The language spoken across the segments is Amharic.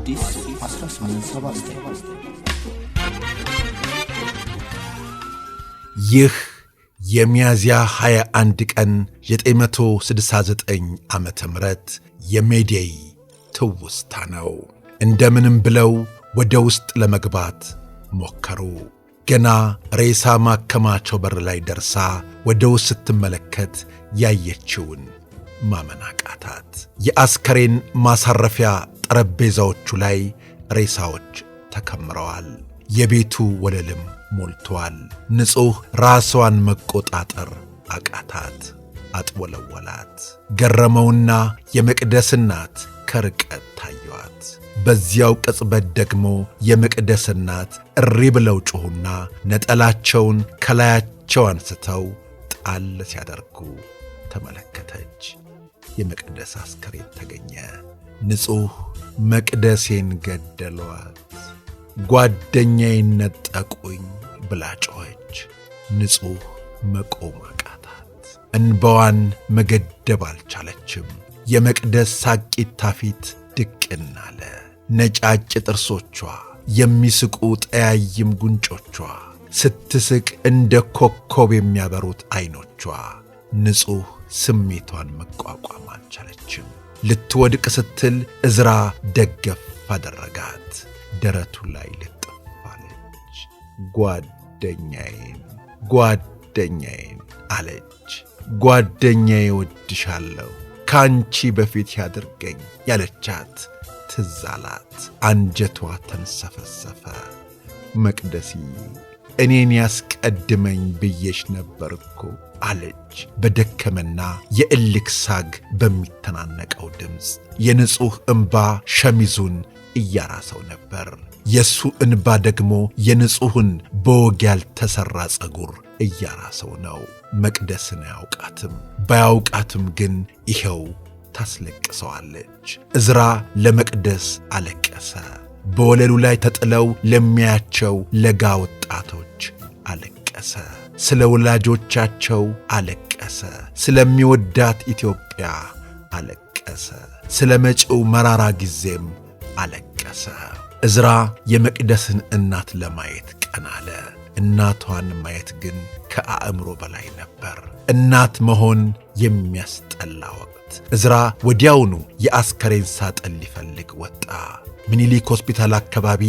አዲስ 1879 ይህ የሚያዝያ 21 ቀን 969 ዓመተ ምህረት የሜዴይ ትውስታ ነው። እንደምንም ብለው ወደ ውስጥ ለመግባት ሞከሩ። ገና ሬሳ ማከማቸው በር ላይ ደርሳ ወደ ውስጥ ስትመለከት ያየችውን ማመን አቃታት። የአስከሬን ማሳረፊያ ጠረጴዛዎቹ ላይ ሬሳዎች ተከምረዋል። የቤቱ ወለልም ሞልቷል። ንጹሕ ራስዋን መቆጣጠር አቃታት። አጥወለወላት። ገረመውና የመቅደስ እናት ከርቀት ታዩአት። በዚያው ቅጽበት ደግሞ የመቅደስ እናት እሪ ብለው ጮኹና ነጠላቸውን ከላያቸው አንስተው ጣል ሲያደርጉ ተመለከተች። የመቅደስ አስከሬን ተገኘ። ንጹሕ መቅደሴን ገደሏት፣ ጓደኛዬን ነጠቁኝ ብላ ጮኸች። ንጹሕ መቆም አቃታት። እንባዋን መገደብ አልቻለችም። የመቅደስ ሳቂታ ፊት ድቅን አለ። ነጫጭ ጥርሶቿ፣ የሚስቁ ጠያይም ጉንጮቿ፣ ስትስቅ እንደ ኮከብ የሚያበሩት ዐይኖቿ ንጹሕ ስሜቷን መቋቋም አልቻለችም። ልትወድቅ ስትል ዕዝራ ደገፍ አደረጋት። ደረቱ ላይ ልጥፍ አለች። ጓደኛዬን ጓደኛዬን አለች። ጓደኛዬ ወድሻለሁ፣ ካንቺ በፊት ያድርገኝ ያለቻት ትዝ አላት። አንጀቷ ተንሰፈሰፈ። መቅደሲ እኔን ያስቀድመኝ ብዬሽ ነበርኩ አለች በደከመና የእልክ ሳግ በሚተናነቀው ድምፅ። የንጹሕ እንባ ሸሚዙን እያራሰው ነበር። የሱ እንባ ደግሞ የንጹሕን በወግ ያልተሠራ ጸጉር እያራሰው ነው። መቅደስን አያውቃትም። ባያውቃትም ግን ይኸው ታስለቅሰዋለች። ዕዝራ ለመቅደስ አለቀሰ። በወለሉ ላይ ተጥለው ለሚያያቸው ለጋ ወጣቶች አለቀሰ። ስለ ወላጆቻቸው አለቀሰ። ስለሚወዳት ኢትዮጵያ አለቀሰ። ስለ መጪው መራራ ጊዜም አለቀሰ። ዕዝራ የመቅደስን እናት ለማየት ቀና አለ። እናቷን ማየት ግን ከአእምሮ በላይ ነበር። እናት መሆን የሚያስጠላ ወቅት። ዕዝራ ወዲያውኑ የአስከሬን ሳጥን ሊፈልግ ወጣ። ምኒልክ ሆስፒታል አካባቢ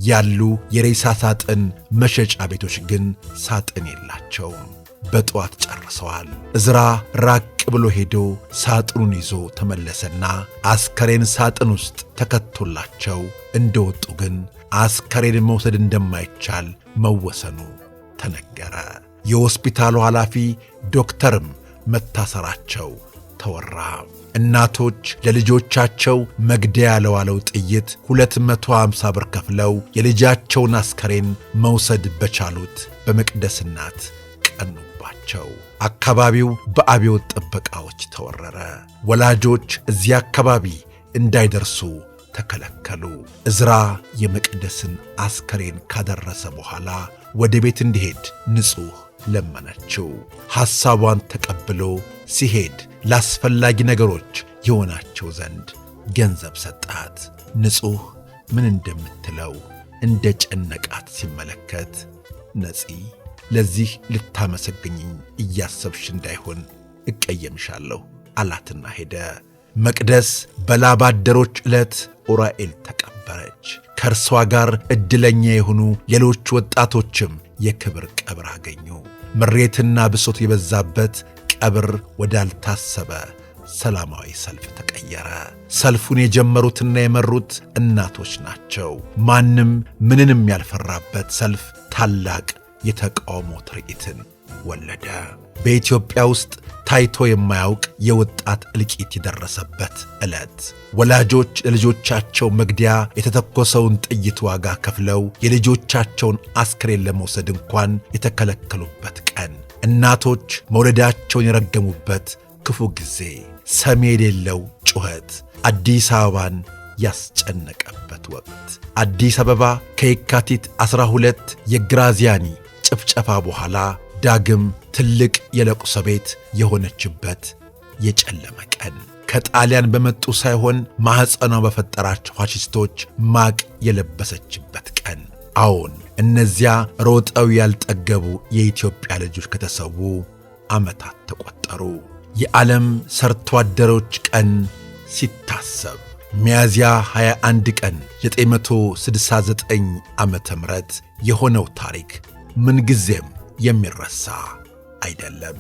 ያሉ የሬሳ ሳጥን መሸጫ ቤቶች ግን ሳጥን የላቸውም። በጠዋት ጨርሰዋል። ዕዝራ ራቅ ብሎ ሄዶ ሳጥኑን ይዞ ተመለሰና አስከሬን ሳጥን ውስጥ ተከቶላቸው እንደወጡ ግን አስከሬን መውሰድ እንደማይቻል መወሰኑ ተነገረ። የሆስፒታሉ ኃላፊ ዶክተርም መታሰራቸው ተወራ። እናቶች ለልጆቻቸው መግደያ ለዋለው ጥይት 250 ብር ከፍለው የልጃቸውን አስከሬን መውሰድ በቻሉት በመቅደስ እናት ቀኑባቸው። አካባቢው በአብዮት ጥበቃዎች ተወረረ። ወላጆች እዚያ አካባቢ እንዳይደርሱ ተከለከሉ። ዕዝራ የመቅደስን አስከሬን ካደረሰ በኋላ ወደ ቤት እንዲሄድ ንጹሕ ለመነችው። ሐሳቧን ተቀብሎ ሲሄድ ለአስፈላጊ ነገሮች የሆናቸው ዘንድ ገንዘብ ሰጣት። ንጹሕ ምን እንደምትለው እንደ ጨነቃት ሲመለከት ነፂ፣ ለዚህ ልታመሰግኝኝ እያሰብሽ እንዳይሆን እቀየምሻለሁ አላትና ሄደ። መቅደስ በላባደሮች ዕለት ኡራኤል ተቀበረች። ከእርሷ ጋር ዕድለኛ የሆኑ ሌሎች ወጣቶችም የክብር ቀብር አገኙ። ምሬትና ብሶት የበዛበት ቀብር ወዳልታሰበ ሰላማዊ ሰልፍ ተቀየረ። ሰልፉን የጀመሩትና የመሩት እናቶች ናቸው። ማንም ምንንም ያልፈራበት ሰልፍ ታላቅ የተቃውሞ ትርኢትን ወለደ። በኢትዮጵያ ውስጥ ታይቶ የማያውቅ የወጣት እልቂት የደረሰበት ዕለት። ወላጆች ለልጆቻቸው መግደያ የተተኮሰውን ጥይት ዋጋ ከፍለው የልጆቻቸውን አስክሬን ለመውሰድ እንኳን የተከለከሉበት ቀን። እናቶች መውለዳቸውን የረገሙበት ክፉ ጊዜ። ሰሚ የሌለው ጩኸት አዲስ አበባን ያስጨነቀበት ወቅት። አዲስ አበባ ከየካቲት 12 የግራዚያኒ ጭፍጨፋ በኋላ ዳግም ትልቅ የለቅሶ ቤት የሆነችበት የጨለመ ቀን። ከጣሊያን በመጡ ሳይሆን ማኅፀኗ በፈጠራቸው ፋሽስቶች ማቅ የለበሰችበት ቀን። አዎን እነዚያ ሮጠው ያልጠገቡ የኢትዮጵያ ልጆች ከተሰዉ ዓመታት ተቆጠሩ። የዓለም ሰርቶ አደሮች ቀን ሲታሰብ ሚያዝያ 21 ቀን 969 ዓመተ ምህረት የሆነው ታሪክ ምንጊዜም የሚረሳ አይደለም።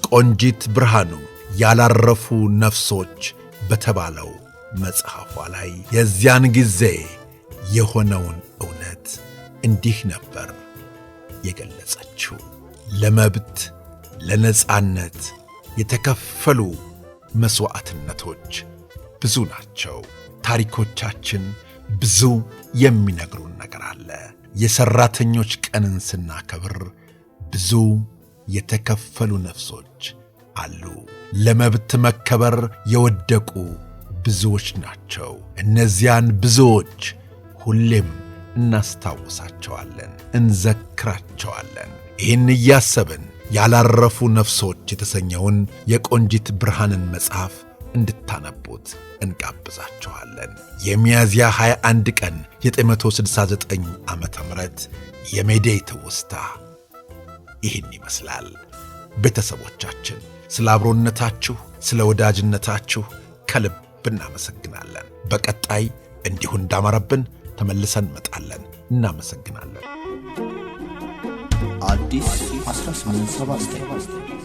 ቆንጂት ብርሃኑ ያላረፉ ነፍሶች በተባለው መጽሐፏ ላይ የዚያን ጊዜ የሆነውን እውነት እንዲህ ነበር የገለጸችው። ለመብት ለነጻነት የተከፈሉ መሥዋዕትነቶች ብዙ ናቸው። ታሪኮቻችን ብዙ የሚነግሩን ነገር አለ። የሠራተኞች ቀንን ስናከብር ብዙ የተከፈሉ ነፍሶች አሉ። ለመብት መከበር የወደቁ ብዙዎች ናቸው። እነዚያን ብዙዎች ሁሌም እናስታውሳቸዋለን፣ እንዘክራቸዋለን። ይህን እያሰብን ያላረፉ ነፍሶች የተሰኘውን የቆንጂት ብርሃንን መጽሐፍ እንድታነቡት እንጋብዛችኋለን። የሚያዝያ 21 ቀን 969 ዓመተ ምህረት የሜዴይ ትውስታ ይህን ይመስላል። ቤተሰቦቻችን ስለ አብሮነታችሁ፣ ስለ ወዳጅነታችሁ ከልብ እናመሰግናለን። በቀጣይ እንዲሁ እንዳማረብን ተመልሰን እንመጣለን። እናመሰግናለን። አዲስ 1879